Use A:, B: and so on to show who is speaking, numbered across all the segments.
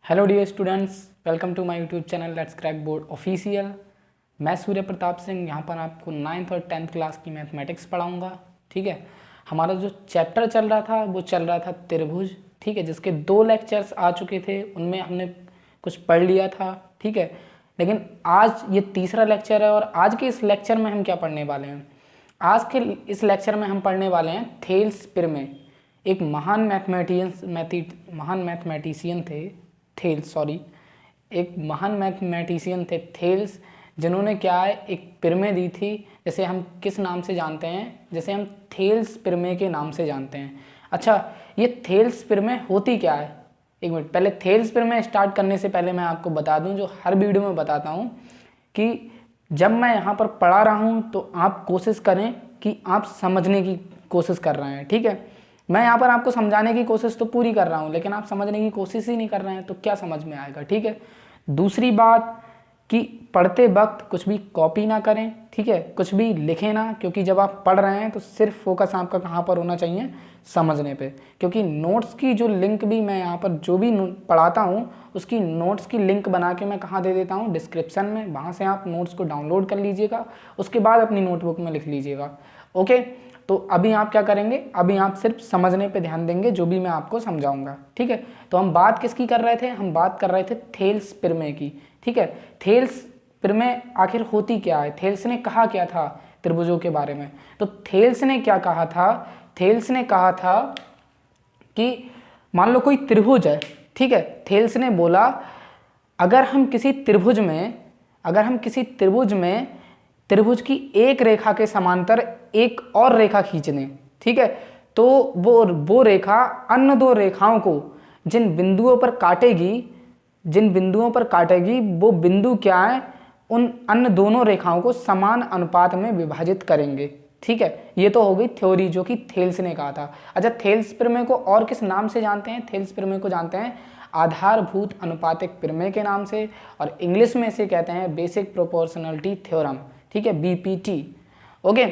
A: Hello dear students, welcome to my YouTube channel let's crack board official. मैं सूर्य प्रताप सिंह यहाँ पर आपको 9th और 10th क्लास की मैथमेटिक्स पढ़ाऊँगा। ठीक है, हमारा जो चैप्टर चल रहा था वो चल रहा था त्रिभुज। ठीक है, जिसके 2 लेक्चर्स आ चुके थे, उनमें हमने कुछ पढ़ लिया था। ठीक है, लेकिन आज ये तीसरा लेक्चर है और आज के इस लेक्चर में हम क्या पढ़ने वाले हैं। आज के इस लेक्चर में हम पढ़ने वाले हैं थेल्स पिरमे। एक महान मैथमेटिशियन थे थेल्स, एक महान मैथमेटिशियन थे थेल्स, जिन्होंने क्या है एक पिरमे दी थी, जैसे हम किस नाम से जानते हैं, जैसे हम थेल्स पिरमे के नाम से जानते हैं। अच्छा, ये थेल्स पिरमे होती क्या है? एक मिनट, पहले थेल्स पिरमे स्टार्ट करने से पहले मैं आपको बता दूं, जो हर वीडियो में बताता हूं, कि जब मैं यहाँ पर पढ़ा रहा हूँ तो आप कोशिश करें कि आप समझने की कोशिश कर रहे हैं। ठीक है, मैं यहाँ पर आपको समझाने की कोशिश तो पूरी कर रहा हूँ, लेकिन आप समझने की कोशिश ही नहीं कर रहे हैं तो क्या समझ में आएगा। ठीक है, दूसरी बात कि पढ़ते वक्त कुछ भी कॉपी ना करें। ठीक है, कुछ भी लिखें ना, क्योंकि जब आप पढ़ रहे हैं तो सिर्फ फोकस आपका कहाँ पर होना चाहिए, समझने पे। क्योंकि नोट्स की जो लिंक भी मैं यहाँ पर जो भी पढ़ाता हूँ उसकी नोट्स की लिंक बना के मैं कहाँ दे देता हूँ, डिस्क्रिप्शन में। वहाँ से आप नोट्स को डाउनलोड कर लीजिएगा, उसके बाद अपनी नोटबुक में लिख लीजिएगा। ओके, तो अभी आप क्या करेंगे, अभी आप सिर्फ समझने पे ध्यान देंगे जो भी मैं आपको समझाऊंगा। ठीक है, तो हम बात किसकी कर रहे थे? हम बात कर रहे थे थेल्स पिरमे की। ठीक है, थेल्स पिरमे आखिर होती क्या है, थेल्स ने कहा क्या था त्रिभुजों के बारे में? तो थेल्स ने क्या कहा था? थेल्स ने कहा था कि मान लो कोई त्रिभुज है। ठीक है, थेल्स ने बोला अगर हम किसी त्रिभुज में त्रिभुज की एक रेखा के समांतर एक और रेखा खींच दें। ठीक है, तो वो रेखा अन्य 2 रेखाओं को जिन बिंदुओं पर काटेगी वो बिंदु क्या है, उन अन्य दोनों रेखाओं को समान अनुपात में विभाजित करेंगे। ठीक है, ये तो हो गई थ्योरी जो कि थेल्स ने कहा था। अच्छा, थेल्स पिरमे को और किस नाम से जानते हैं? थेल्स पिरमे को जानते हैं आधारभूत अनुपातिक पिरमे के नाम से, और इंग्लिश में इसे कहते हैं बेसिक प्रोपोर्शनलिटी थ्योरम। ठीक है, बीपीटी। ओके,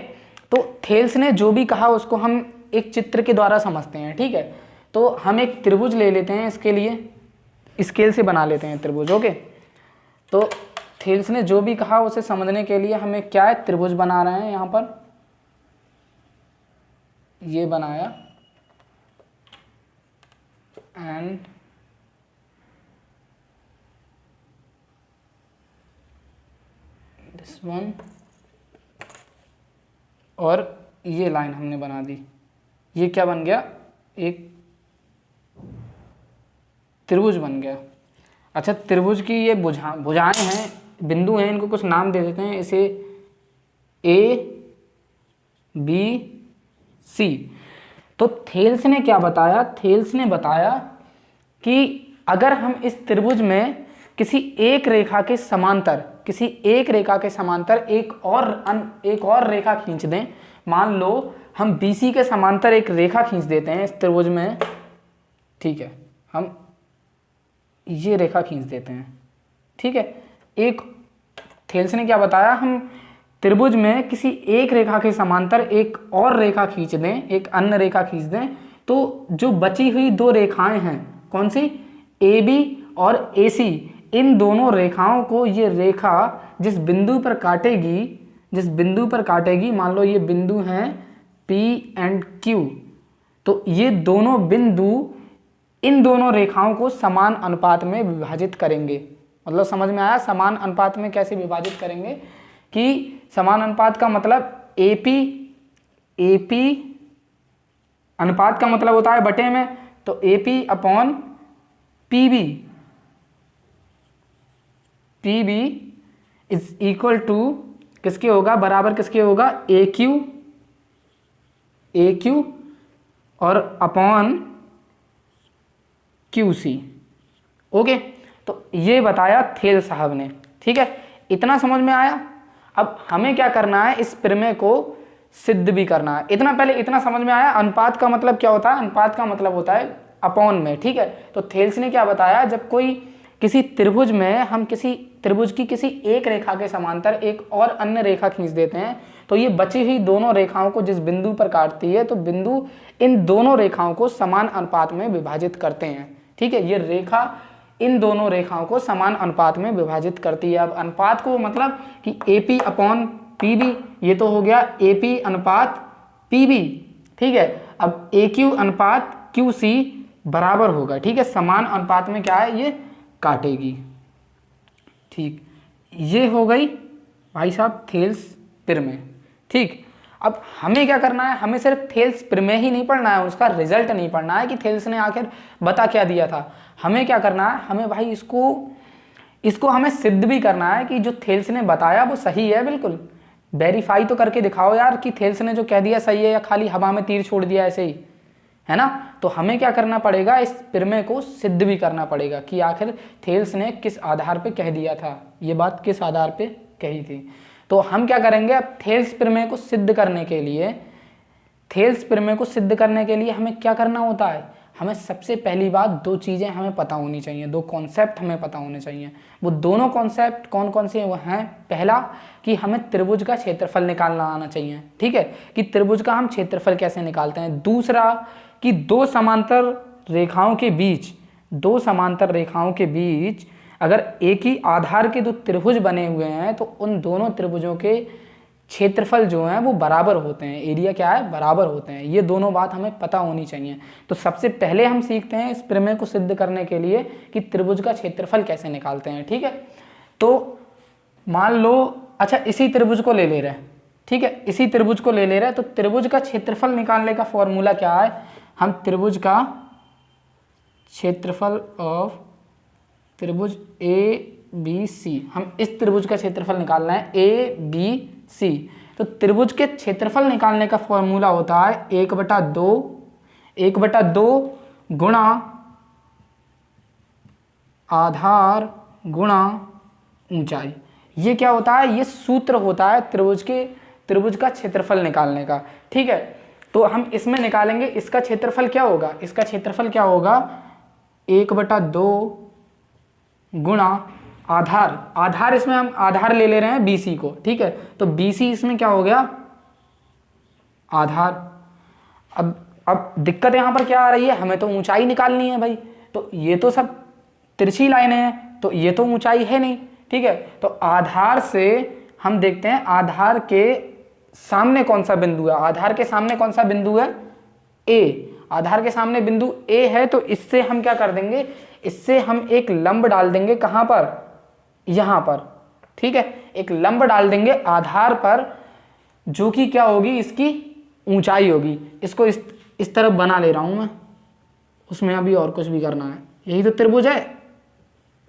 A: तो थेल्स ने जो भी कहा उसको हम एक चित्र के द्वारा समझते हैं। ठीक है, तो हम एक त्रिभुज ले लेते हैं, इसके लिए स्केल से बना लेते हैं त्रिभुज। ओके, तो थेल्स ने जो भी कहा उसे समझने के लिए हमें क्या है, त्रिभुज बना रहे हैं। यहाँ पर ये बनाया एंड दिस वन, और ये लाइन हमने बना दी। ये क्या बन गया? एक त्रिभुज बन गया। अच्छा, त्रिभुज की ये भुजाएं हैं, बिंदु हैं, इनको कुछ नाम दे देते हैं, इसे ए बी सी। तो थेल्स ने क्या बताया? थेल्स ने बताया कि अगर हम इस त्रिभुज में किसी एक रेखा के समांतर एक और रेखा खींच दें। मान लो हम बीसी के समांतर एक रेखा खींच देते हैं इस त्रिभुज में। ठीक है, हम ये रेखा खींच देते हैं। ठीक है, एक थेल्स ने क्या बताया, हम त्रिभुज में किसी एक रेखा के समांतर एक और रेखा खींच दें, एक अन्य रेखा खींच दें, तो जो बची हुई 2 रेखाएं हैं, कौन सी? ए बी और ए सी, इन दोनों रेखाओं को ये रेखा जिस बिंदु पर काटेगी, मान लो ये बिंदु हैं पी एंड क्यू, तो ये दोनों बिंदु इन दोनों रेखाओं को समान अनुपात में विभाजित करेंगे। मतलब समझ में आया? समान अनुपात में कैसे विभाजित करेंगे, कि समान अनुपात का मतलब एपी अनुपात का मतलब होता है बटे में, तो AP upon PB is equal to किसके होगा, बराबर किसके होगा, ए क्यू और अपॉन क्यू सी। ओके, तो ये बताया थेल साहब ने। ठीक है, इतना समझ में आया? अब हमें क्या करना है, इस प्रमेय को सिद्ध भी करना है। इतना समझ में आया? अनुपात का मतलब क्या होता है? अनुपात का मतलब होता है अपॉन में। ठीक है, तो थेल्स ने क्या बताया, जब कोई किसी त्रिभुज में हम किसी त्रिभुज की किसी एक रेखा के समांतर एक और अन्य रेखा खींच देते हैं, तो ये बची हुई दोनों रेखाओं को जिस बिंदु पर काटती है, तो बिंदु इन दोनों रेखाओं को समान अनुपात में विभाजित करते हैं। ठीक है, ये रेखा इन दोनों रेखाओं को समान अनुपात में विभाजित करती है। अब अनुपात को मतलब कि AP अपॉन PB, ये तो हो गया AP अनुपात PB, ठीक है। अब AQ अनुपात QC बराबर होगा, ठीक है, समान अनुपात में क्या है, ये काटेगी, ठीक। ये हो गई भाई साहब थेल्स प्रमेय, ठीक। अब हमें क्या करना है, हमें सिर्फ थेल्स प्रमेय ही नहीं पढ़ना है, उसका रिजल्ट नहीं पढ़ना है कि थेल्स ने आखिर बता क्या दिया था। हमें क्या करना है, हमें भाई इसको हमें सिद्ध भी करना है कि जो थेल्स ने बताया वो सही है, बिल्कुल वेरीफाई तो करके दिखाओ यार कि थेल्स ने जो कह दिया सही है या खाली हवा में तीर छोड़ दिया ऐसे ही, है ना। तो हमें क्या करना पड़ेगा, इस प्रमेय को सिद्ध भी करना पड़ेगा कि आखिर थेल्स ने किस आधार पे कह दिया था, ये बात किस आधार पे कही थी। तो हम क्या करेंगे, अब थेल्स प्रमेय को सिद्ध करने के लिए, हमें क्या करना होता है, हमें सबसे पहली बात दो चीज़ें हमें पता होनी चाहिए, दो कॉन्सेप्ट हमें पता होने चाहिए। वो दोनों कॉन्सेप्ट कौन कौन से हैं, वो हैं, पहला कि हमें त्रिभुज का क्षेत्रफल निकालना आना चाहिए, ठीक है, कि त्रिभुज का हम क्षेत्रफल कैसे निकालते हैं। दूसरा कि दो समांतर रेखाओं के बीच अगर एक ही आधार के दो त्रिभुज बने हुए हैं तो उन दोनों त्रिभुजों के क्षेत्रफल जो हैं वो बराबर होते हैं, एरिया क्या है, बराबर होते हैं। ये दोनों बात हमें पता होनी चाहिए। तो सबसे पहले हम सीखते हैं इस प्रमेय को सिद्ध करने के लिए कि त्रिभुज का क्षेत्रफल कैसे निकालते हैं, ठीक है। तो मान लो, अच्छा इसी त्रिभुज को ले ले रहे हैं, ठीक है, इसी त्रिभुज को ले ले रहे हैं, तो त्रिभुज का क्षेत्रफल निकालने का फॉर्मूला क्या है, हम त्रिभुज का क्षेत्रफल ऑफ त्रिभुज ABC, हम इस त्रिभुज का क्षेत्रफल निकालना है ABC। तो त्रिभुज के क्षेत्रफल निकालने का फॉर्मूला होता है 1/2 गुणा आधार गुणा ऊंचाई। ये क्या होता है, ये सूत्र होता है त्रिभुज का क्षेत्रफल निकालने का, ठीक है। तो हम इसमें निकालेंगे, इसका क्षेत्रफल क्या होगा, 1/2 गुणा आधार इसमें हम आधार ले रहे हैं BC को, ठीक है। तो BC इसमें क्या हो गया, आधार। अब दिक्कत यहाँ पर क्या आ रही है, हमें तो ऊंचाई निकालनी है भाई, तो ये तो सब तिरछी लाइनें हैं, तो ये तो ऊंचाई है नहीं, ठीक है। तो आधार से हम देखते हैं आधार के सामने कौन सा बिंदु है, आधार के सामने कौन सा बिंदु है, A। आधार के सामने बिंदु A है, तो इससे हम क्या कर देंगे, इससे हम एक लंब डाल देंगे, कहां पर, यहां पर, ठीक है, एक लंब डाल देंगे आधार पर, जो कि क्या होगी, इसकी ऊंचाई होगी। इसको इस तरफ बना ले रहा हूं मैं, उसमें अभी और कुछ भी करना है, यही तो त्रिभुज है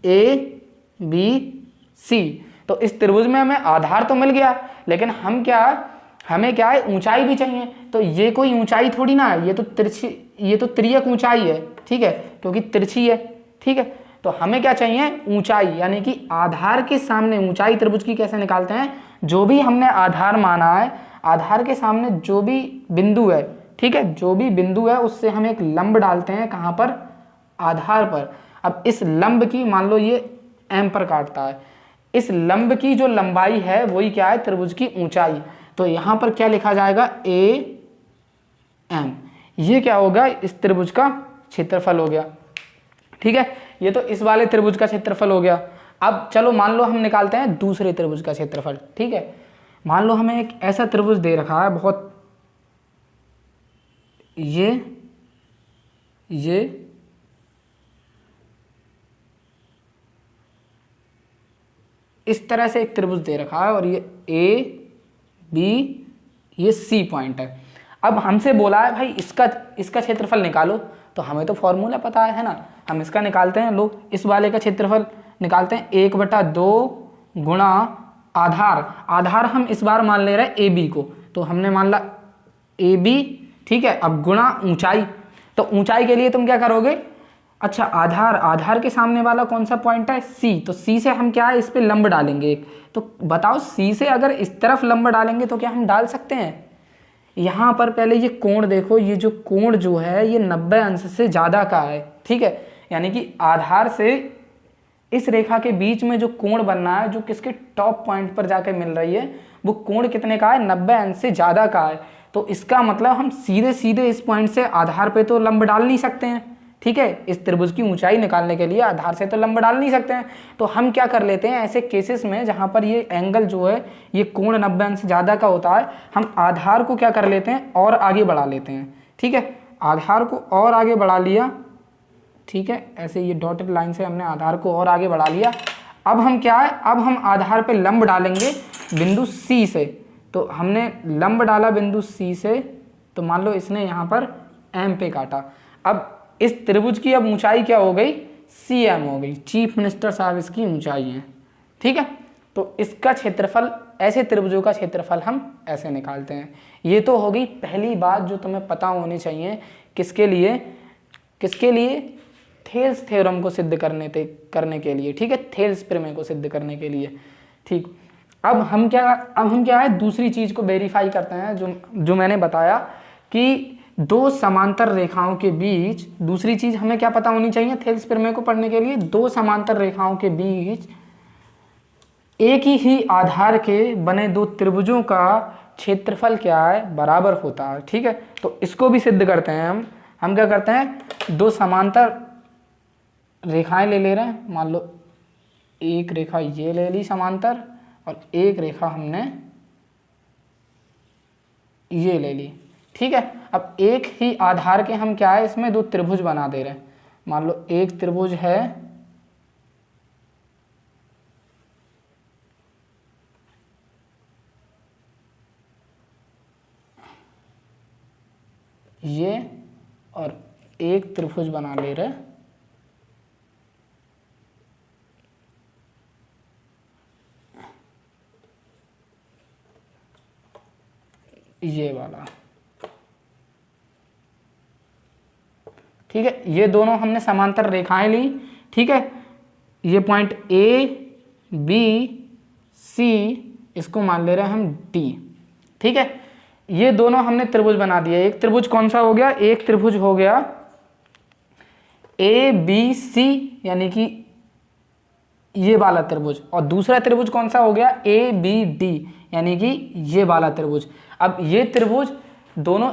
A: ABC। तो इस त्रिभुज में हमें आधार तो मिल गया, लेकिन हमें क्या है, ऊंचाई भी चाहिए। तो ये कोई ऊंचाई थोड़ी ना है, ये तो त्रियक ऊंचाई है, ठीक है, क्योंकि तिरछी है, ठीक है। तो हमें क्या चाहिए, ऊंचाई, यानी कि आधार के सामने ऊंचाई त्रिभुज की कैसे निकालते हैं, जो भी हमने आधार माना है, आधार के सामने जो भी बिंदु है, ठीक है, जो भी बिंदु है उससे हम एक लंब डालते हैं, कहां पर, आधार पर। अब इस लंब की, मान लो ये M पर काटता है, इस लंब की जो लंबाई है वही क्या है, त्रिभुज की ऊंचाई। तो यहां पर क्या लिखा जाएगा, AM। ये क्या होगा, इस त्रिभुज का क्षेत्रफल हो गया, ठीक है। ये तो इस वाले त्रिभुज का क्षेत्रफल हो गया। अब चलो मान लो हम निकालते हैं दूसरे त्रिभुज का क्षेत्रफल, ठीक है। मान लो हमें एक ऐसा त्रिभुज दे रखा है, बहुत ये इस तरह से एक त्रिभुज दे रखा है और ये AB, ये C पॉइंट है। अब हमसे बोला है भाई इसका क्षेत्रफल निकालो, तो हमें तो फॉर्मूला पता है ना, हम इसका निकालते हैं। लो, इस वाले का क्षेत्रफल निकालते हैं, 1/2 गुणा आधार हम इस बार मान ले रहे हैं AB को, तो हमने मान ला AB, ठीक है। अब गुणा ऊंचाई, तो ऊंचाई के लिए तुम क्या करोगे, अच्छा आधार के सामने वाला कौन सा पॉइंट है, C। तो C से हम क्या है, इस पे लंब डालेंगे एक। तो बताओ C से अगर इस तरफ लंब डालेंगे तो क्या हम डाल सकते हैं। यहाँ पर पहले ये कोण देखो, ये जो कोण जो है ये 90 अंश से ज़्यादा का है, ठीक है। यानी कि आधार से इस रेखा के बीच में जो कोण बनना है, जो किसके टॉप पॉइंट पर जाकर मिल रही है, वो कोण कितने का है, 90 अंश से ज़्यादा का है। तो इसका मतलब हम सीधे इस पॉइंट से आधार पे तो लंब डाल नहीं सकते हैं, ठीक है। इस त्रिभुज की ऊंचाई निकालने के लिए आधार से तो लंब डाल नहीं सकते हैं, तो हम क्या कर लेते हैं ऐसे केसेस में जहां पर ये एंगल जो है ये कोण 90 अंश से ज़्यादा का होता है, हम आधार को क्या कर लेते हैं और आगे बढ़ा लेते हैं। ठीक है, आधार को और आगे बढ़ा लिया, ठीक है, ऐसे ये डॉटेड लाइन से हमने आधार को और आगे बढ़ा लिया। अब हम क्या है, अब हम आधार पे लंब डालेंगे बिंदु सी से। तो हमने लंब डाला बिंदु सी से, तो मान लो इसने यहाँ पर एम पे काटा। अब इस त्रिभुज की अब ऊंचाई क्या हो गई, सी एम हो गई। चीफ मिनिस्टर साहब इसकी ऊंचाई है। ठीक है, तो इसका क्षेत्रफल, ऐसे त्रिभुजों का क्षेत्रफल हम ऐसे निकालते हैं। ये तो होगी पहली बात जो तुम्हें पता होनी चाहिए, किसके लिए, किसके लिए, थेल्स थ्योरम को सिद्ध करने के लिए। ठीक है, थेल्स प्रमेय को सिद्ध करने के लिए। ठीक, अब हम क्या है दूसरी चीज को वेरीफाई करते हैं, जो मैंने बताया कि दो समांतर रेखाओं के बीच, दूसरी चीज हमें क्या पता होनी चाहिए थेल्स प्रमेय को पढ़ने के लिए, दो समांतर रेखाओं के बीच एक ही आधार के बने दो त्रिभुजों का क्षेत्रफल क्या है, बराबर होता है। ठीक है, तो इसको भी सिद्ध करते हैं हम क्या करते हैं, दो समांतर रेखाएं ले रहे हैं, मान लो एक रेखा ये ले ली समांतर और एक रेखा हमने ये ले ली। ठीक है, अब एक ही आधार के हम क्या है इसमें दो त्रिभुज बना दे रहे हैं। मान लो एक त्रिभुज है ये और एक त्रिभुज बना ले रहे ये वाला। ठीक है, ये दोनों हमने समांतर रेखाएं ली। ठीक है, ये पॉइंट ए बी सी, इसको मान ले रहे हैं हम डी। ठीक है, ये दोनों हमने त्रिभुज बना दिया। एक त्रिभुज कौन सा हो गया, एक त्रिभुज हो गया ए बी सी यानी कि ये वाला त्रिभुज, और दूसरा त्रिभुज कौन सा हो गया ए बी डी यानी कि ये वाला त्रिभुज। अब ये त्रिभुज दोनों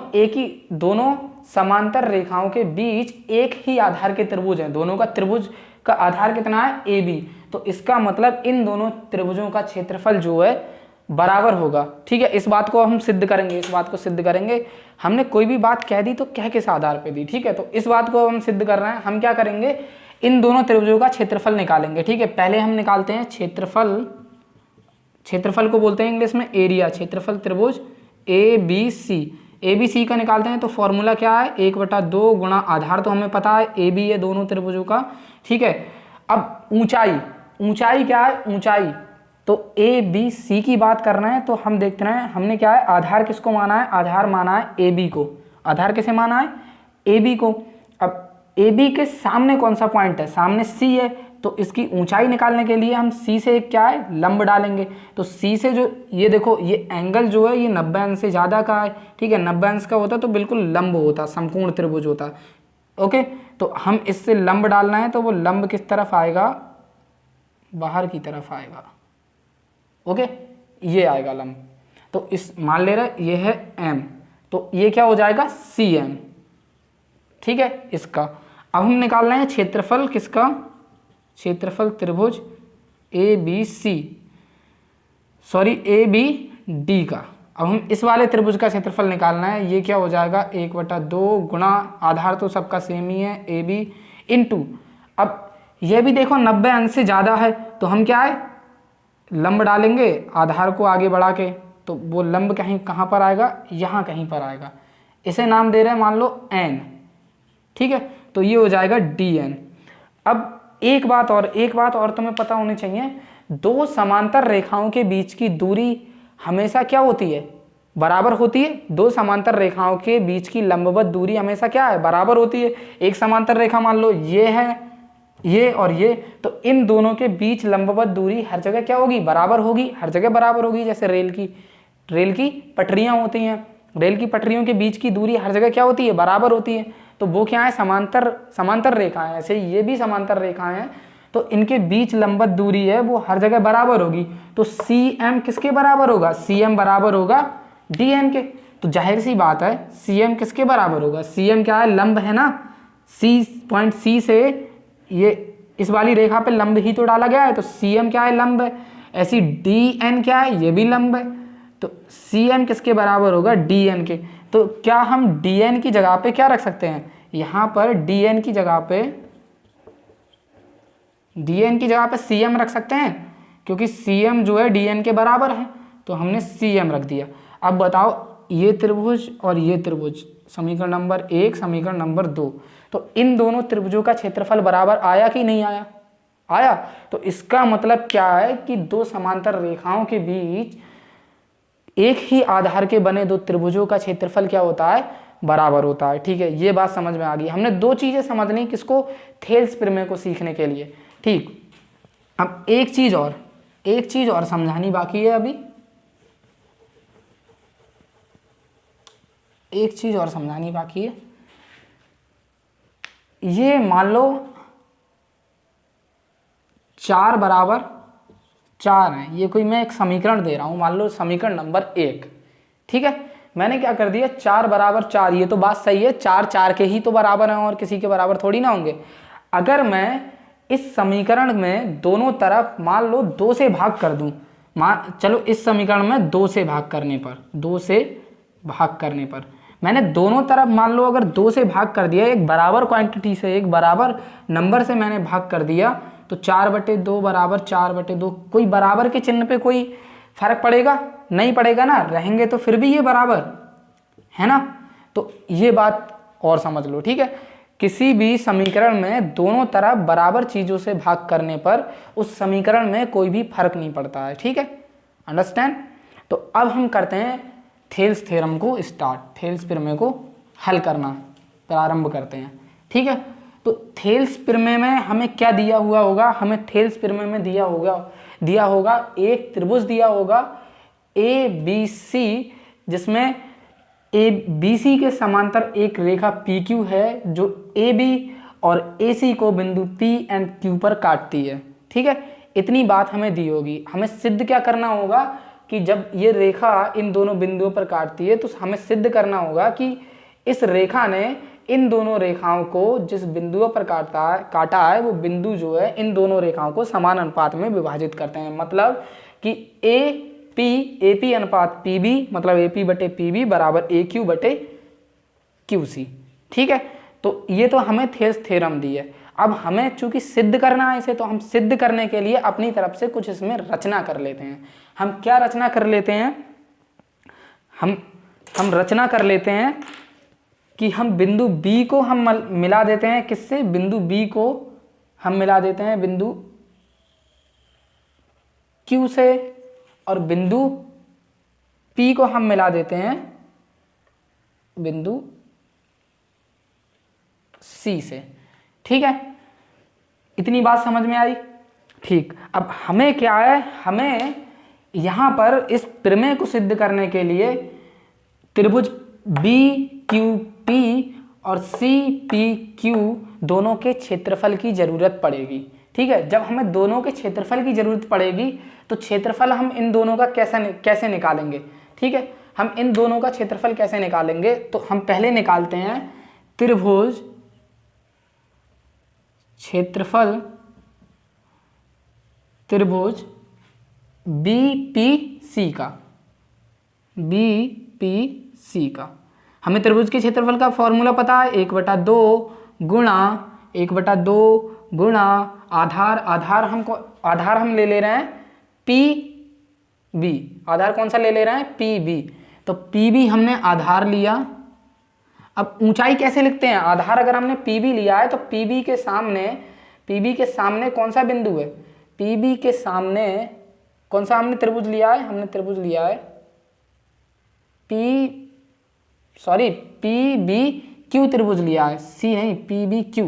A: दोनों समांतर रेखाओं के बीच एक ही आधार के त्रिभुज हैं। दोनों का त्रिभुज का आधार कितना है ए बी, तो इसका मतलब इन दोनों त्रिभुजों का क्षेत्रफल जो है बराबर होगा। ठीक है, इस बात को हम सिद्ध करेंगे, इस बात को सिद्ध करेंगे। हमने कोई भी बात कह दी तो कह किस आधार पे दी। ठीक है, तो इस बात को हम सिद्ध कर रहे हैं। हम क्या करेंगे, इन दोनों त्रिभुजों का क्षेत्रफल निकालेंगे। ठीक है, पहले हम निकालते हैं क्षेत्रफल। क्षेत्रफल को बोलते हैं इंग्लिश में एरिया। क्षेत्रफल त्रिभुज ए बी सी का निकालते हैं तो फॉर्मूला क्या है, 1/2 गुणा आधार तो हमें पता है ए बी है दोनों त्रिभुजों का। ठीक है, अब ऊंचाई क्या है, ऊंचाई तो ए बी सी की बात कर रहे हैं, तो हम देखते हैं हमने क्या है आधार किसको माना है, आधार माना है ए बी को। आधार किसे माना है, ए बी को। अब ए बी के सामने कौन सा पॉइंट है, सामने सी है, तो इसकी ऊंचाई निकालने के लिए हम सी से क्या है लंब डालेंगे। तो सी से जो ये देखो ये एंगल जो है ये 90 अंश से ज़्यादा का है। ठीक है, 90 अंश का होता तो बिल्कुल लंब होता, समकोण त्रिभुज होता। ओके, तो हम इससे लंब डालना है, तो वो लंब किस तरफ आएगा, बाहर की तरफ आएगा। ओके, ये आएगा लंब। तो इस मान ले रहे ये है एम, तो ये क्या हो जाएगा सी एम। ठीक है, इसका अब हम निकाल रहे हैं क्षेत्रफल किसका, क्षेत्रफल त्रिभुज ए बी डी का। अब हम इस वाले त्रिभुज का क्षेत्रफल निकालना है। ये क्या हो जाएगा 1/2 गुणा आधार तो सबका सेम ही है ए बी इंटू, अब ये भी देखो 90 अंश से ज़्यादा है, तो हम क्या है लंब डालेंगे आधार को आगे बढ़ा के, तो वो लंब कहाँ पर आएगा, यहाँ कहीं पर आएगा। इसे नाम दे रहे हैं मान लो एन। ठीक है, तो ये हो जाएगा डी एन। अब एक बात और तुम्हें पता होनी चाहिए, दो समांतर रेखाओं के बीच की दूरी हमेशा क्या होती है, बराबर होती है। दो समांतर रेखाओं के बीच की लंबवत दूरी हमेशा क्या है, बराबर होती है। एक समांतर रेखा मान लो ये है, ये और ये, तो इन दोनों के बीच लंबवत दूरी हर जगह क्या होगी, बराबर होगी, हर जगह बराबर होगी। जैसे रेल की पटरियां होती हैं, रेल की पटरियों के बीच की दूरी हर जगह क्या होती है, बराबर होती है। तो वो क्या है, समांतर रेखाएं। ऐसे ये भी समांतर रेखाएं हैं, तो इनके बीच लंबवत दूरी है वो हर जगह बराबर होगी। तो सी एम किसके बराबर होगा, सी एम बराबर होगा डी एन के। तो जाहिर सी बात है सी एम किसके बराबर होगा, सी एम क्या है लंब है ना, पॉइंट सी से ये इस वाली रेखा पे लंब ही तो डाला गया है, तो सी एम क्या है, लंब है। ऐसी डी एन क्या है, ये भी लंब है। तो सी एम किसके बराबर होगा, डी एन के। तो क्या हम डी एन की जगह पे क्या रख सकते हैं, यहाँ पर डी एन की जगह पे सी एम रख सकते हैं, क्योंकि सी एम जो है डी एन के बराबर है, तो हमने सी एम रख दिया। अब बताओ, ये त्रिभुज और ये त्रिभुज, समीकरण नंबर 1, समीकरण नंबर 2, तो इन दोनों त्रिभुजों का क्षेत्रफल बराबर आया कि नहीं आया, आया। तो इसका मतलब क्या है कि दो समांतर रेखाओं के बीच एक ही आधार के बने दो त्रिभुजों का क्षेत्रफल क्या होता है, बराबर होता है। ठीक है, ये बात समझ में आ गई। हमने दो चीजें समझनी किसको, थेल्स प्रमेय को सीखने के लिए। ठीक, अब एक चीज और समझानी बाकी है अभी, एक चीज और समझानी बाकी है। ये मान लो 4 बराबर 4 है, ये कोई मैं एक समीकरण दे रहा हूं, मान लो समीकरण नंबर 1। ठीक है, मैंने क्या कर दिया, 4 बराबर 4, ये तो बात सही है, 4 4 के ही तो बराबर हैं और किसी के बराबर थोड़ी ना होंगे। अगर मैं इस समीकरण में दोनों तरफ मान लो 2 से भाग कर दूं, चलो इस समीकरण में 2 से भाग करने पर मैंने दोनों तरफ मान लो अगर 2 से भाग कर दिया, एक बराबर क्वांटिटी से, एक बराबर नंबर से मैंने भाग कर दिया, तो 4/2 बराबर 4/2, कोई बराबर के चिन्ह पे कोई फर्क पड़ेगा, नहीं पड़ेगा ना, रहेंगे तो फिर भी ये बराबर है ना। तो ये बात और समझ लो। ठीक है, किसी भी समीकरण में दोनों तरफ बराबर चीजों से भाग करने पर उस समीकरण में कोई भी फर्क नहीं पड़ता है। ठीक है, अंडरस्टैंड। तो अब हम करते हैं थेल्स थ्योरम को स्टार्ट, थेल्स प्रमेय को हल करना प्रारंभ करते हैं। ठीक है, तो थेल्स प्रमेय में हमें क्या दिया हुआ होगा, हमें थेल्स प्रमेय में दिया होगा एक त्रिभुज दिया होगा ए बी सी, जिसमें ए बी सी के समांतर एक रेखा पी क्यू है, जो ए बी और ए सी को बिंदु पी एंड क्यू पर काटती है। ठीक है, इतनी बात हमें दी होगी। हमें सिद्ध क्या करना होगा कि जब ये रेखा इन दोनों बिंदुओं पर काटती है, तो हमें सिद्ध करना होगा कि इस रेखा ने इन दोनों रेखाओं को जिस बिंदुओं पर काटा है वो बिंदु जो है इन दोनों रेखाओं को समान अनुपात में विभाजित करते हैं। मतलब कि ए पी अनुपात पी बी, मतलब ए पी बटे पी बी बराबर ए क्यू बटे क्यू सी। ठीक है, तो ये तो हमें थेल्स थ्योरम दी है। अब हमें चूंकि सिद्ध करना है इसे, तो हम सिद्ध करने के लिए अपनी तरफ से कुछ इसमें रचना कर लेते हैं। हम क्या रचना कर लेते हैं, हम रचना कर लेते हैं कि हम बिंदु B को हम मिला देते हैं, किससे, बिंदु B को हम मिला देते हैं बिंदु Q से, और बिंदु P को हम मिला देते हैं बिंदु C से। ठीक है, इतनी बात समझ में आई। ठीक, अब हमें क्या है, हमें यहां पर इस प्रमेय को सिद्ध करने के लिए त्रिभुज BQP और CPQ दोनों के क्षेत्रफल की जरूरत पड़ेगी। ठीक है, जब हमें दोनों के क्षेत्रफल की जरूरत पड़ेगी तो क्षेत्रफल हम इन दोनों का कैसे निकालेंगे। ठीक है, हम इन दोनों का क्षेत्रफल कैसे निकालेंगे, तो हम पहले निकालते हैं त्रिभुज क्षेत्रफल, त्रिभुज BPC का। हमें त्रिभुज के क्षेत्रफल का फॉर्मूला पता है, 1/2 गुणा आधार हम ले रहे हैं PB। आधार कौन सा ले ले रहे हैं, PB। तो PB हमने आधार लिया। अब ऊंचाई कैसे लिखते हैं, आधार अगर हमने PB लिया है तो PB के सामने कौन सा बिंदु है, PB के सामने कौन सा हमने त्रिभुज लिया है, हमने त्रिभुज लिया है PBQ त्रिभुज लिया है, C नहीं, PBQ।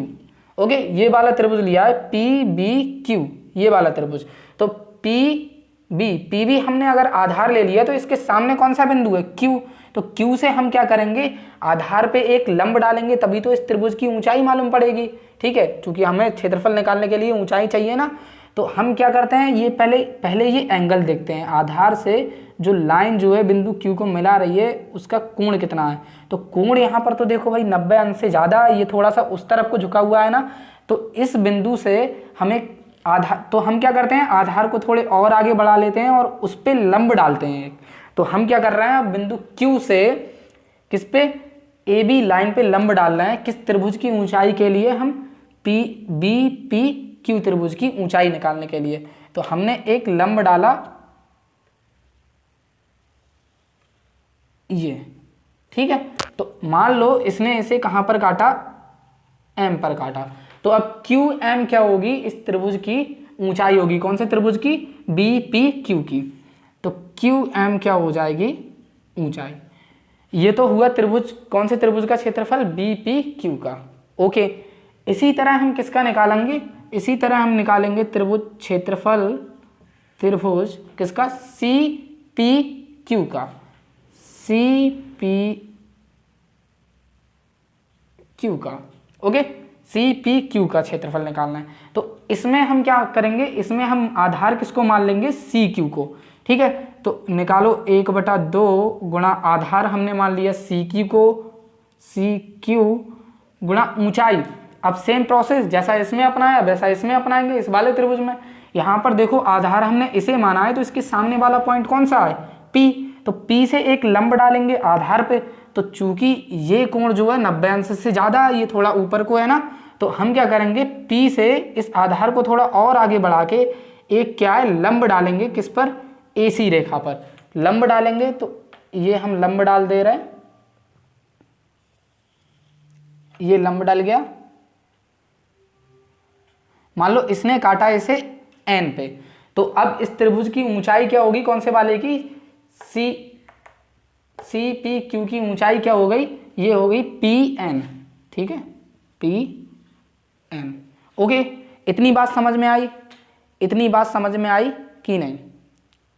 A: ओके, ये वाला त्रिभुज लिया है PBQ, ये वाला त्रिभुज। तो PB हमने अगर आधार ले लिया तो इसके सामने कौन सा बिंदु है, Q। तो Q से हम क्या करेंगे, आधार पे एक लंब डालेंगे, तभी तो इस त्रिभुज की ऊंचाई मालूम पड़ेगी। ठीक है, क्योंकि हमें क्षेत्रफल निकालने के लिए ऊंचाई चाहिए ना। तो हम क्या करते हैं, ये पहले ये एंगल देखते हैं, आधार से जो लाइन जो है बिंदु Q को मिला रही है उसका कोण कितना है। तो कोण यहाँ पर तो देखो भाई 90 अंश से ज़्यादा है, ये थोड़ा सा उस तरफ को झुका हुआ है ना, तो इस बिंदु से हमें आधार, तो हम क्या करते हैं आधार को थोड़े और आगे बढ़ा लेते हैं और उस पर लंब डालते हैं। तो हम क्या कर रहे हैं बिंदु Q से किस पे, AB लाइन पे लंब डाल रहे हैं, किस त्रिभुज की ऊंचाई के लिए, हम BPQ त्रिभुज की ऊंचाई निकालने के लिए। तो हमने एक लंब डाला ये, ठीक है। तो मान लो इसने इसे कहां पर काटा, M पर काटा। तो अब QM क्या होगी, इस त्रिभुज की ऊंचाई होगी, कौन से त्रिभुज की, BPQ की। तो QM क्या हो जाएगी, ऊंचाई। ये तो हुआ त्रिभुज, कौन से त्रिभुज का क्षेत्रफल, BPQ का। ओके, इसी तरह हम किसका निकालेंगे, इसी तरह हम निकालेंगे त्रिभुज क्षेत्रफल, त्रिभुज किसका, CPQ का, CPQ का। ओके, CPQ का क्षेत्रफल निकालना है। तो इसमें हम क्या करेंगे, इसमें हम आधार किसको मान लेंगे, CQ को, ठीक है। तो निकालो 1/2 गुणा आधार हमने मान लिया CQ को, CQ गुणा ऊंचाई। अब सेम प्रोसेस जैसा इसमें अपनाया वैसा इसमें अपनाएंगे इस वाले त्रिभुज में। यहाँ पर देखो आधार हमने इसे माना है, तो इसके सामने वाला पॉइंट कौन सा है, P। तो P से एक लंब डालेंगे आधार पे। तो चूंकि ये कोण जो है 90 अंश से ज्यादा है, ये थोड़ा ऊपर को है ना, तो हम क्या करेंगे P से इस आधार को थोड़ा और आगे बढ़ा के एक क्या है लंब डालेंगे, किस पर, AC रेखा पर लंब डालेंगे। तो ये हम लंब डाल दे रहे हैं, ये लंब डल गया। मान लो इसने काटा इसे N पे, तो अब इस त्रिभुज की ऊंचाई क्या होगी, कौन से वाले की, CPQ की ऊंचाई क्या हो गई, ये हो गई PN, ठीक है, PN। ओके, इतनी बात समझ में आई, इतनी बात समझ में आई कि नहीं,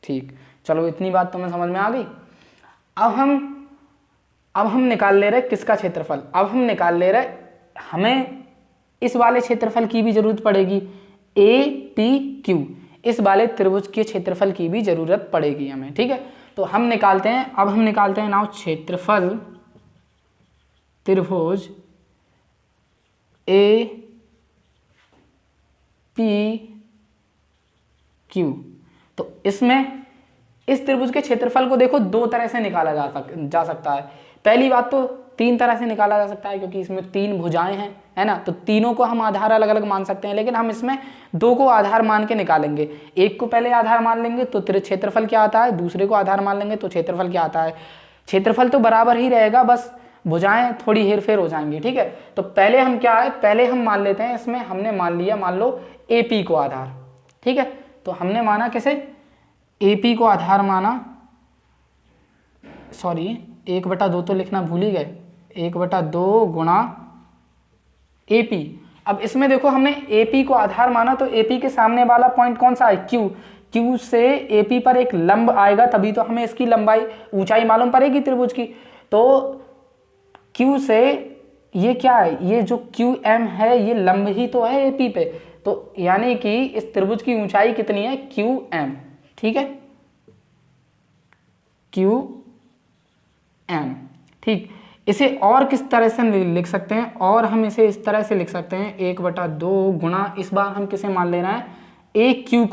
A: ठीक, चलो इतनी बात तुम्हें समझ में आ गई। अब हम निकाल ले रहे किसका क्षेत्रफल, अब हम निकाल ले रहे, हमें इस वाले क्षेत्रफल की भी जरूरत पड़ेगी, APQ, इस वाले त्रिभुज के क्षेत्रफल की भी जरूरत पड़ेगी हमें, ठीक है। तो हम निकालते हैं, अब हम निकालते हैं नाउ क्षेत्रफल त्रिभुज APQ। तो इसमें इस त्रिभुज के क्षेत्रफल को देखो दो तरह से निकाला जा सकता है। पहली बात तो 3 तरह से निकाला जा सकता है, क्योंकि इसमें 3 भुजाएं हैं, है ना, तो तीनों को हम आधार अलग अलग मान सकते हैं, लेकिन हम इसमें 2 को आधार मान के निकालेंगे। एक को पहले आधार मान लेंगे तो क्षेत्रफल क्या आता है, दूसरे को आधार मान लेंगे तो क्षेत्रफल क्या आता है। क्षेत्रफल तो बराबर ही रहेगा, बस भुजाएं थोड़ी हेरफेर हो जाएंगी, ठीक है। तो पहले हम क्या है, पहले हम मान लेते हैं, इसमें हमने मान लिया, मान लो AP को आधार, ठीक है। तो हमने माना किसे, AP को आधार माना, सॉरी 1/2 तो लिखना भूल ही गए, 1/2 गुणा AP। अब इसमें देखो हमने AP को आधार माना, तो AP के सामने वाला पॉइंट कौन सा है, Q। Q से AP पर एक लंब आएगा, तभी तो हमें इसकी लंबाई ऊंचाई मालूम पड़ेगी त्रिभुज की। तो Q से ये क्या है, ये जो QM है ये लंब ही तो है AP पे, तो यानी कि इस त्रिभुज की ऊंचाई कितनी है, QM, ठीक है, QM, ठीक। इसे और किस तरह से लिख सकते हैं, और हम इसे इस तरह से लिख सकते हैं, 1/2 गुणा, इस बार हम किसे मान ले रहे हैं, AQ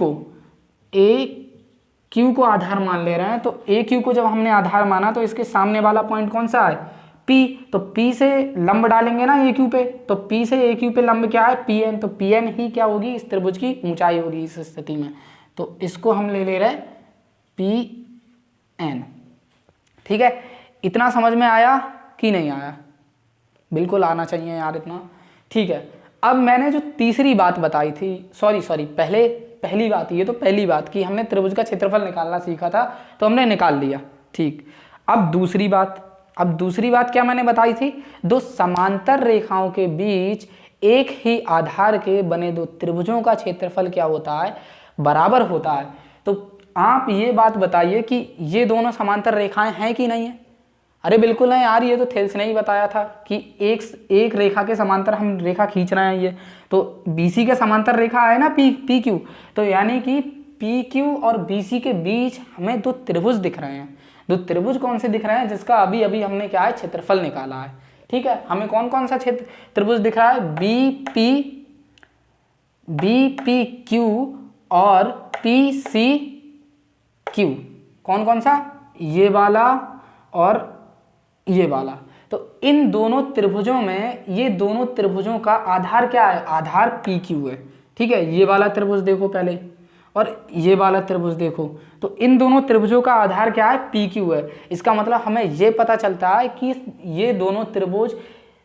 A: को आधार मान ले रहे हैं। तो AQ को जब हमने आधार माना तो इसके सामने वाला पॉइंट कौन सा है, P। तो P से लंब डालेंगे ना AQ पे, तो P से AQ पे लंब क्या है, PN। तो PN ही क्या होगी, इस त्रिभुज की ऊंचाई होगी इस स्थिति में। तो इसको हम ले रहे हैं PN, ठीक है। इतना समझ में आया कि नहीं आया, बिल्कुल आना चाहिए यार इतना, ठीक है। अब मैंने जो तीसरी बात बताई थी, सॉरी पहली बात, ये तो पहली बात कि हमने त्रिभुज का क्षेत्रफल निकालना सीखा था, तो हमने निकाल लिया, ठीक। अब दूसरी बात क्या मैंने बताई थी, 2 समांतर रेखाओं के बीच एक ही आधार के बने 2 त्रिभुजों का क्षेत्रफल क्या होता है, बराबर होता है। तो आप ये बात बताइए कि ये दोनों समांतर रेखाएं हैं कि नहीं है। अरे बिल्कुल है यार, ये तो थेल्स ने ही बताया था कि एक रेखा के समांतर हम रेखा खींच रहे हैं, ये तो BC के समांतर रेखा है ना PQ। तो यानी कि पी क्यू और बी सी के बीच हमें दो त्रिभुज दिख रहे हैं। दो त्रिभुज कौन से दिख रहे हैं? जिसका अभी अभी हमने क्या है, क्षेत्रफल निकाला है। ठीक है, हमें कौन कौन सा क्षेत्र त्रिभुज दिख रहा है? बी पी क्यू और पी सी क्यू। कौन कौन सा? ये वाला और ये वाला। तो इन दोनों त्रिभुजों में, ये दोनों त्रिभुजों का आधार क्या है? आधार पी क्यू है। ठीक है, ये वाला त्रिभुज देखो पहले और ये वाला त्रिभुज देखो, तो इन दोनों त्रिभुजों का आधार क्या है? पी क्यू है। इसका मतलब हमें ये पता चलता है कि ये दोनों त्रिभुज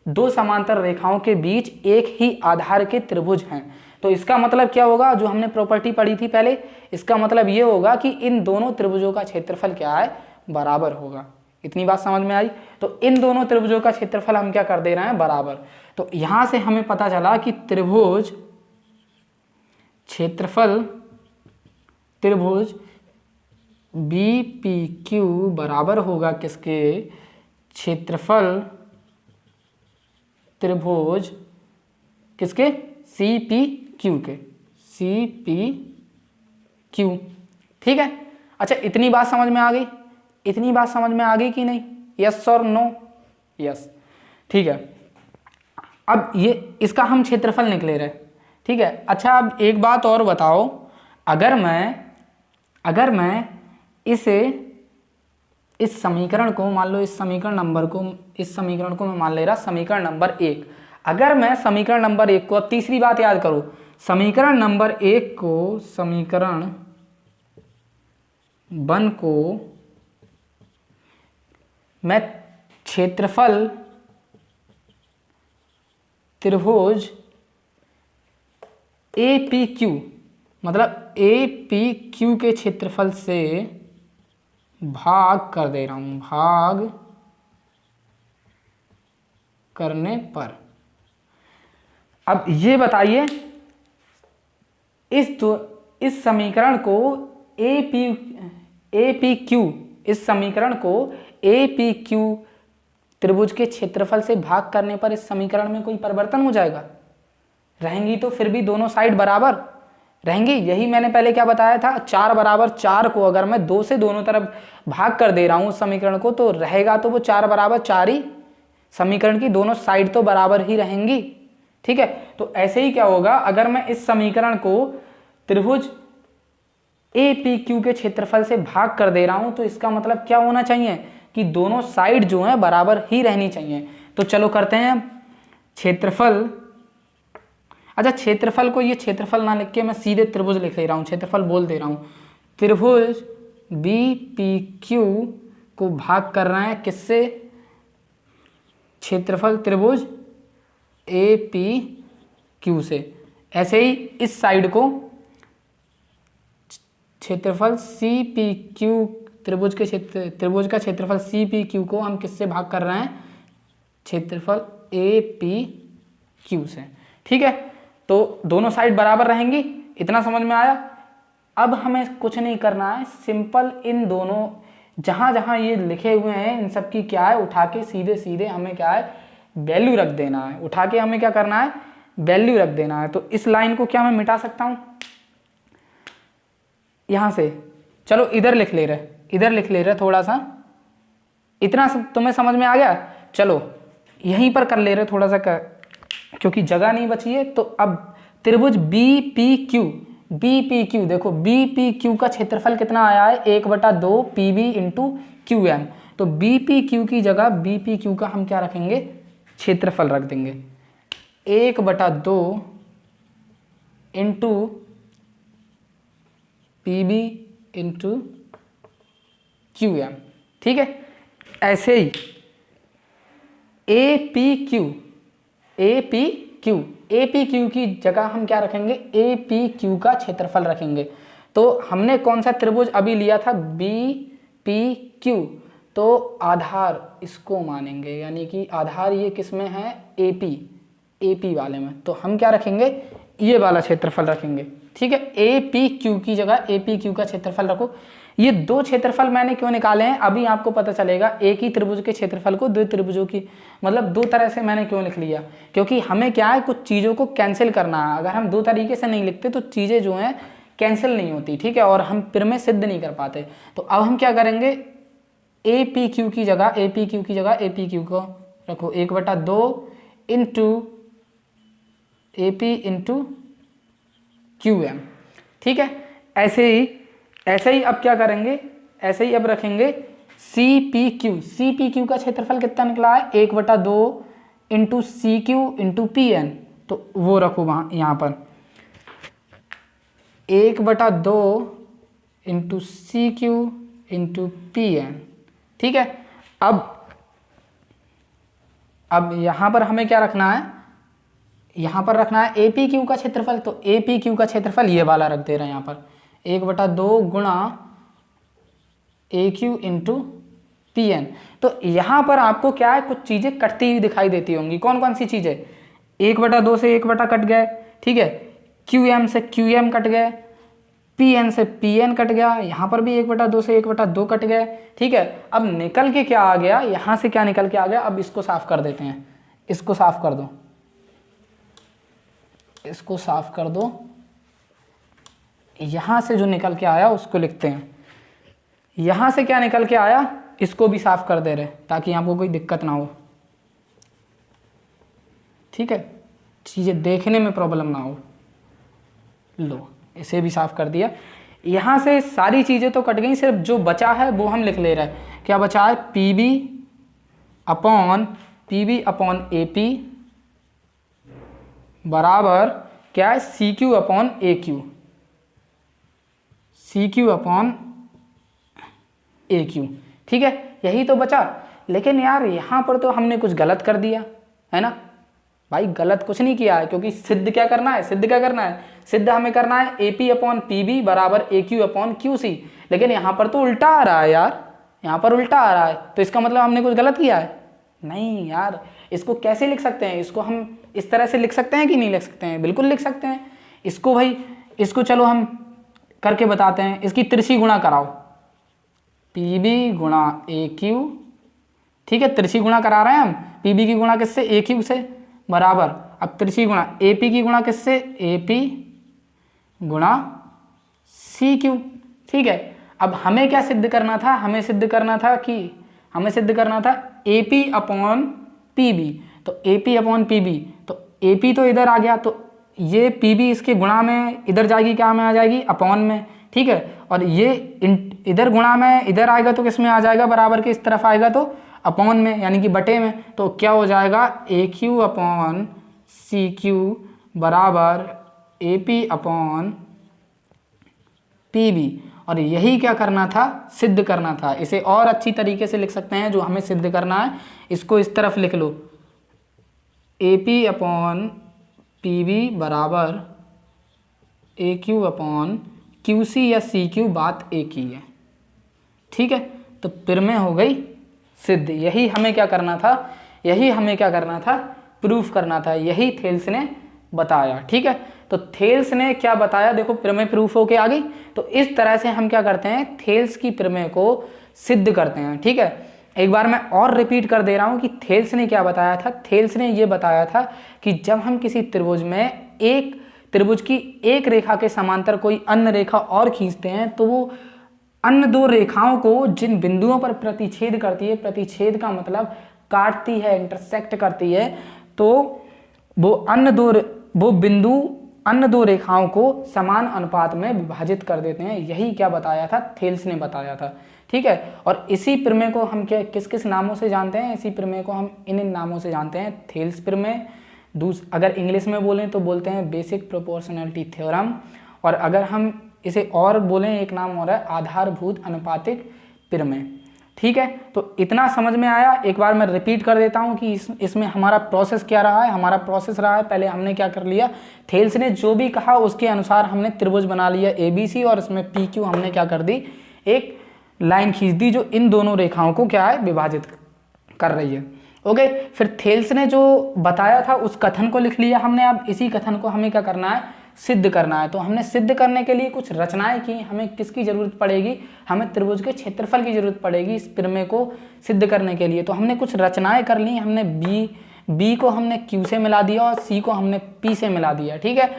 A: दो समांतर रेखाओं के बीच एक ही आधार के त्रिभुज हैं। तो इसका मतलब क्या होगा? जो हमने प्रॉपर्टी पढ़ी थी पहले, इसका मतलब ये होगा कि इन दोनों त्रिभुजों का क्षेत्रफल क्या है? बराबर होगा। इतनी बात समझ में आई? तो इन दोनों त्रिभुजों का क्षेत्रफल हम क्या कर दे रहे हैं? बराबर। तो यहां से हमें पता चला कि त्रिभुज क्षेत्रफल, त्रिभुज बी पी क्यू बराबर होगा किसके? क्षेत्रफल त्रिभुज किसके? सी पी क्यू के, सी पी क्यू। ठीक है, अच्छा इतनी बात समझ में आ गई? इतनी बात समझ में आ गई कि नहीं? यस और नो? यस। ठीक है, अब ये इसका हम क्षेत्रफल निकले रहे। ठीक है, अच्छा अब एक बात और बताओ, अगर मैं इसे, इस समीकरण को मान लो, इस समीकरण को मैं मान ले रहा समीकरण नंबर 1। अगर मैं समीकरण नंबर 1 को, अब तीसरी बात याद करो, समीकरण नंबर 1 को, समीकरण 1 को मैं क्षेत्रफल त्रिभुज ए पी क्यू, मतलब ए पी क्यू के क्षेत्रफल से भाग कर दे रहा हूं। भाग करने पर अब ये बताइए, इस समीकरण को ए पी क्यू, इस समीकरण को ए पी क्यू त्रिभुज के क्षेत्रफल से भाग करने पर इस समीकरण में कोई परिवर्तन हो जाएगा? रहेंगी तो फिर भी दोनों साइड बराबर रहेंगी। यही मैंने पहले क्या बताया था, 4 बराबर 4 को अगर मैं 2 से दोनों तरफ भाग कर दे रहा हूं उस समीकरण को, तो रहेगा तो वो 4 बराबर 4 ही। समीकरण की दोनों साइड तो बराबर ही रहेंगी। ठीक है, तो ऐसे ही क्या होगा, अगर मैं इस समीकरण को त्रिभुज ए पी क्यू के क्षेत्रफल से भाग कर दे रहा हूं, तो इसका मतलब क्या होना चाहिए कि दोनों साइड जो है बराबर ही रहनी चाहिए। तो चलो करते हैं क्षेत्रफल। अच्छा, क्षेत्रफल को ये क्षेत्रफल ना लिख के मैं सीधे त्रिभुज लिख ले रहा हूं, क्षेत्रफल बोल दे रहा हूं। त्रिभुज बी पी क्यू को भाग कर रहे हैं किससे? क्षेत्रफल त्रिभुज ए पी क्यू से। ऐसे ही इस साइड को क्षेत्रफल सी पी क्यू, त्रिभुज का क्षेत्रफल सी पी क्यू को हम किससे भाग कर रहे हैं? क्षेत्रफल ए पी क्यू से। ठीक है, तो दोनों साइड बराबर रहेंगी। इतना समझ में आया? अब हमें कुछ नहीं करना है, सिंपल इन दोनों जहां जहां ये लिखे हुए हैं इन सब की क्या है, उठा के सीधे सीधे हमें क्या है, वैल्यू रख देना है। उठा के हमें क्या करना है? वैल्यू रख देना है। तो इस लाइन को क्या मैं मिटा सकता हूं यहां से? चलो इधर लिख ले रहे थोड़ा सा। इतना तुम्हें समझ में आ गया? चलो यहीं पर कर ले रहे थोड़ा सा क्योंकि जगह नहीं बची है। तो अब त्रिभुज बी पी क्यू, देखो बी पी क्यू का क्षेत्रफल कितना आया है? 1/2 P B into Q M. तो बी पी क्यू की जगह बी पी क्यू का हम क्या रखेंगे? क्षेत्रफल रख देंगे 1/2 into P B into Q M. ठीक है, ऐसे ही ए पी क्यू की जगह हम क्या रखेंगे? ए पी क्यू का क्षेत्रफल रखेंगे। तो हमने कौन सा त्रिभुज अभी लिया था? B P Q. तो आधार इसको मानेंगे, यानी कि आधार ये किस में है? ए पी वाले में। तो हम क्या रखेंगे? ये वाला क्षेत्रफल रखेंगे। ठीक है, ए पी क्यू की जगह ए पी क्यू का क्षेत्रफल रखो। ये दो क्षेत्रफल मैंने क्यों निकाले हैं अभी आपको पता चलेगा। एक ही त्रिभुज के क्षेत्रफल को दो त्रिभुजों की, मतलब दो तरह से मैंने क्यों लिख लिया, क्योंकि हमें क्या है, कुछ चीज़ों को कैंसिल करना है। अगर हम दो तरीके से नहीं लिखते तो चीज़ें जो हैं कैंसिल नहीं होती, ठीक है, और हम प्रमेय सिद्ध नहीं कर पाते। तो अब हम क्या करेंगे, ए पी क्यू की जगह ए पी क्यू को रखो 1/2 into A P into Q M, ठीक है। ऐसे ही अब क्या करेंगे, ऐसे ही अब रखेंगे सी पी क्यू का क्षेत्रफल कितना निकला है 1/2 into C Q into P N, तो वो रखो वहाँ यहाँ पर 1/2 into C Q into P N, ठीक है। अब यहाँ पर हमें क्या रखना है, यहाँ पर रखना है ए पी क्यू का क्षेत्रफल, तो ए पी क्यू का क्षेत्रफल ये वाला रख दे रहे हैं यहाँ पर 1/2 गुणा ए क्यू इंटू पी एन। तो यहाँ पर आपको क्या है, कुछ चीज़ें कटती हुई दिखाई देती होंगी। कौन कौन सी चीज़ें, 1/2 से 1 कट गए, ठीक है, क्यू एम से क्यू एम कट गए, पी एन से पी एन कट गया, यहाँ पर भी 1/2 से 1/2 कट गए, ठीक है। अब निकल के क्या आ गया, यहाँ से क्या निकल के आ गया, अब इसको साफ कर देते हैं, इसको साफ कर दो, इसको साफ कर दो, यहाँ से जो निकल के आया उसको लिखते हैं, यहाँ से क्या निकल के आया इसको भी साफ कर दे रहे ताकि आपको कोई दिक्कत ना हो, ठीक है, चीज़ें देखने में प्रॉब्लम ना हो। लो इसे भी साफ कर दिया, यहाँ से सारी चीज़ें तो कट गई, सिर्फ जो बचा है वो हम लिख ले रहे हैं। क्या बचा है, P B upon A P बराबर क्या है, C Q upon A Q, C Q upon A Q, ठीक है, यही तो बचा। लेकिन यार यहाँ पर तो हमने कुछ गलत कर दिया है ना भाई, गलत कुछ नहीं किया है, क्योंकि सिद्ध क्या करना है, सिद्ध हमें करना है A P upon P B बराबर A Q upon Q C, लेकिन यहाँ पर तो उल्टा आ रहा है यार, यहाँ पर उल्टा आ रहा है, तो इसका मतलब हमने कुछ गलत किया है। नहीं यार, इसको कैसे लिख सकते हैं, इसको हम इस तरह से लिख सकते हैं कि नहीं लिख सकते हैं, बिल्कुल लिख सकते हैं इसको भाई। इसको चलो हम करके बताते हैं, इसकी त्रिशी गुणा कराओ, पी बी गुणा ए क्यू, ठीक है, त्रिशी गुणा करा रहे हैं हम, पी बी की गुणा किससे, ए क्यू से, बराबर अब त्रिशी गुणा ए पी की गुणा किससे, ए पी गुणा सी क्यू, ठीक है। अब हमें क्या सिद्ध करना था, हमें सिद्ध करना था A P upon P B, तो A P upon P B, तो ए पी तो इधर आ गया, तो ये पी बी इसके गुणा में इधर जाएगी, क्या में आ जाएगी, अपॉन में, ठीक है, और ये इधर गुणा में इधर आएगा तो किस में आ जाएगा, बराबर के इस तरफ आएगा तो अपॉन में, यानी कि बटे में, तो क्या हो जाएगा A Q upon C Q बराबर A P upon P B. और यही क्या करना था, सिद्ध करना था। इसे और अच्छी तरीके से लिख सकते हैं, जो हमें सिद्ध करना है इसको इस तरफ लिख लो, A P upon P B बराबर A Q upon Q C या सी क्यू, बात एक ही है, ठीक है। तो प्रमेय हो गई सिद्ध। यही हमें क्या करना था, प्रूफ करना था, यही थेल्स ने बताया, ठीक है। तो थेल्स ने क्या बताया, देखो प्रमेय प्रूफ होके आ गई। तो इस तरह से हम क्या करते हैं, थेल्स की प्रमेय को सिद्ध करते हैं, ठीक है। एक बार मैं और रिपीट कर दे रहा हूं कि थेल्स ने क्या बताया था। थेल्स ने ये बताया था कि जब हम किसी त्रिभुज में एक त्रिभुज की एक रेखा के समांतर कोई अन्य रेखा और खींचते हैं, तो वो अन्य दो रेखाओं को जिन बिंदुओं पर प्रतिच्छेद करती है, प्रतिच्छेद का मतलब काटती है, इंटरसेक्ट करती है, तो वो बिंदु अन्य दो रेखाओं को समान अनुपात में विभाजित कर देते हैं। यही क्या बताया था, थेल्स ने बताया था, ठीक है। और इसी प्रमेय को हम क्या किस किस नामों से जानते हैं, इसी प्रमेय को हम इन नामों से जानते हैं, थेल्स प्रमेय, अगर इंग्लिश में बोलें तो बोलते हैं बेसिक प्रोपोर्शनैलिटी थ्योरम, और अगर हम इसे और बोलें एक नाम और है आधारभूत अनुपातिक प्रमेय, ठीक है। तो इतना समझ में आया। एक बार मैं रिपीट कर देता हूं कि इसमें हमारा प्रोसेस क्या रहा है। हमारा प्रोसेस रहा है, पहले हमने क्या कर लिया, थेल्स ने जो भी कहा उसके अनुसार हमने त्रिभुज बना लिया ABC, और इसमें PQ हमने क्या कर दी, एक लाइन खींच दी जो इन दोनों रेखाओं को क्या है, विभाजित कर रही है। ओके, फिर थेल्स ने जो बताया था उस कथन को लिख लिया हमने। अब इसी कथन को हमें क्या करना है, सिद्ध करना है। तो हमने सिद्ध करने के लिए कुछ रचनाएं की। हमें किसकी जरूरत पड़ेगी, हमें त्रिभुज के क्षेत्रफल की जरूरत पड़ेगी इस प्रमेय को सिद्ध करने के लिए। तो हमने कुछ रचनाएं कर ली। हमने बी को हमने क्यू से मिला दिया और सी को हमने पी से मिला दिया, ठीक है।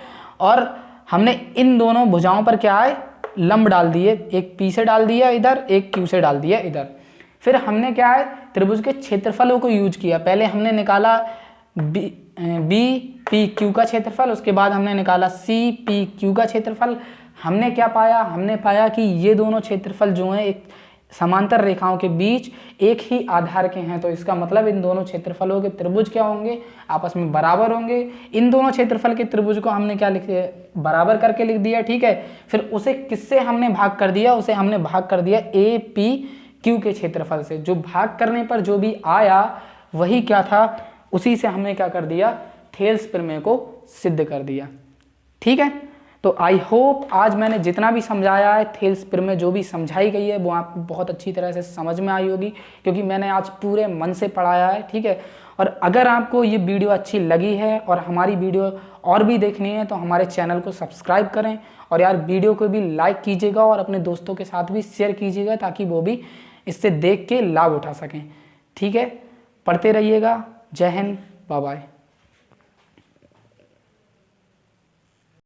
A: और हमने इन दोनों भुजाओं पर क्या है, लंब डाल दिए, एक पी से डाल दिया इधर, एक क्यू से डाल दिया इधर। फिर हमने क्या है, त्रिभुज के क्षेत्रफलों को यूज किया। पहले हमने निकाला बी पी क्यू का क्षेत्रफल, उसके बाद हमने निकाला सी पी क्यू का क्षेत्रफल। हमने क्या पाया, हमने पाया कि ये दोनों क्षेत्रफल जो हैं एक समांतर रेखाओं के बीच एक ही आधार के हैं, तो इसका मतलब इन दोनों क्षेत्रफलों के त्रिभुज क्या होंगे, आपस में बराबर होंगे। इन दोनों क्षेत्रफल के त्रिभुज को हमने क्या लिख दिया, बराबर करके लिख दिया, ठीक है। फिर उसे किससे हमने भाग कर दिया, उसे हमने भाग कर दिया ए पी क्यू के क्षेत्रफल से। जो भाग करने पर जो भी आया वही क्या था, उसी से हमने क्या कर दिया, थेल्स प्रमेय को सिद्ध कर दिया, ठीक है। तो आई होप आज मैंने जितना भी समझाया है, थेल्स प्रमेय जो भी समझाई गई है वो आपको बहुत अच्छी तरह से समझ में आई होगी, क्योंकि मैंने आज पूरे मन से पढ़ाया है, ठीक है। और अगर आपको ये वीडियो अच्छी लगी है और हमारी वीडियो और भी देखनी है तो हमारे चैनल को सब्सक्राइब करें, और यार वीडियो को भी लाइक कीजिएगा और अपने दोस्तों के साथ भी शेयर कीजिएगा, ताकि वो भी इससे देख के लाभ उठा सकें, ठीक है। पढ़ते रहिएगा। जय हिंद, बाय बाय।